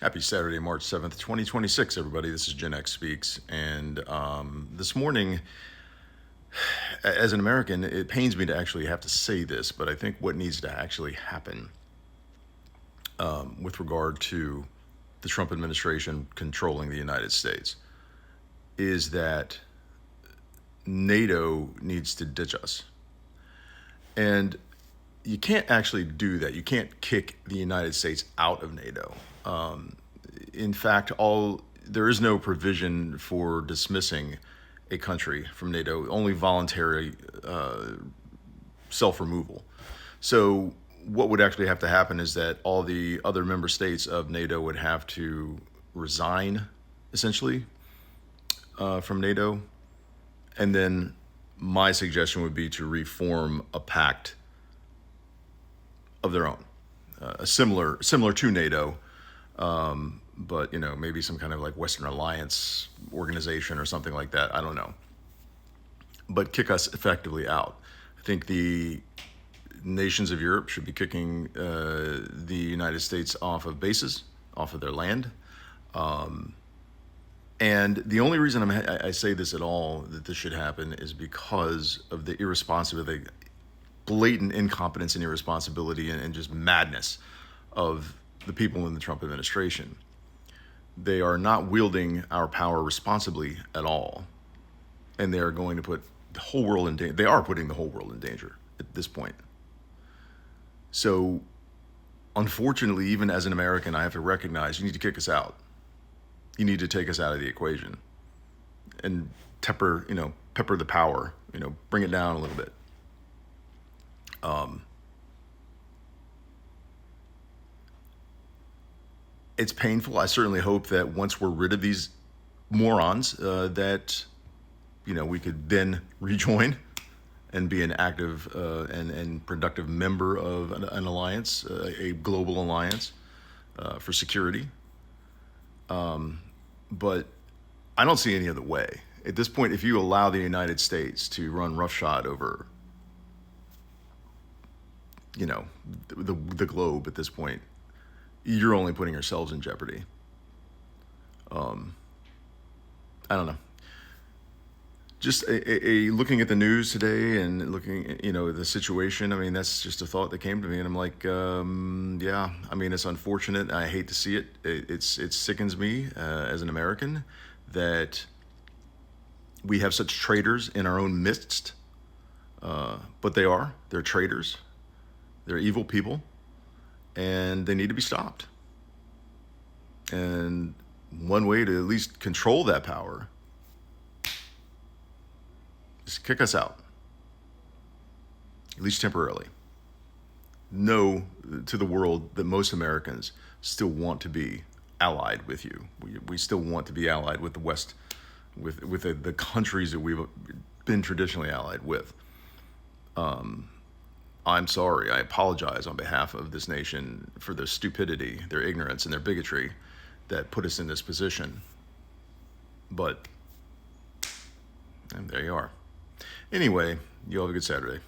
Happy Saturday, March 7th, 2026, everybody. This is Gen X Speaks. And this morning, as an American, it pains me to actually have to say this, but I think what needs to actually happen with regard to the Trump administration controlling the United States is that NATO needs to ditch us. And you can't actually do that. You can't kick the United States out of NATO. In fact, there is no provision for dismissing a country from NATO, only voluntary self-removal. So what would actually have to happen is that all the other member states of NATO would have to resign, essentially, from NATO. And then my suggestion would be to reform a pact of their own, similar to NATO, but maybe some kind of like Western Alliance organization or something like that. I don't know, but kick us effectively out. I think the nations of Europe should be kicking the United States off of bases, off of their land. And the only reason I say this at all, that this should happen, is because of the irresponsibility, blatant incompetence and irresponsibility and just madness of the people in the Trump administration. They are not wielding our power responsibly at all. And they are going to put the whole world in danger. They are putting the whole world in danger at this point. So, unfortunately, even as an American, I have to recognize you need to kick us out. You need to take us out of the equation and pepper the power, bring it down a little bit. It's painful. I certainly hope that once we're rid of these morons, that we could then rejoin and be an active and productive member of an alliance, a global alliance for security. But I don't see any other way. At this point, if you allow the United States to run roughshod over, the globe at this point, you're only putting yourselves in jeopardy. I don't know. Just looking at the news today and looking at, the situation, I mean, that's just a thought that came to me. And I'm like, yeah, I mean, it's unfortunate. I hate to see it. It sickens me as an American that we have such traitors in our own midst. But they're traitors. They're evil people. And they need to be stopped. And one way to at least control that power is kick us out, at least temporarily. Know to the world that most Americans still want to be allied with you. We still want to be allied with the West, with the countries that we've been traditionally allied with. I'm sorry. I apologize on behalf of this nation for their stupidity, their ignorance, and their bigotry that put us in this position. But, and there you are. Anyway, you all have a good Saturday.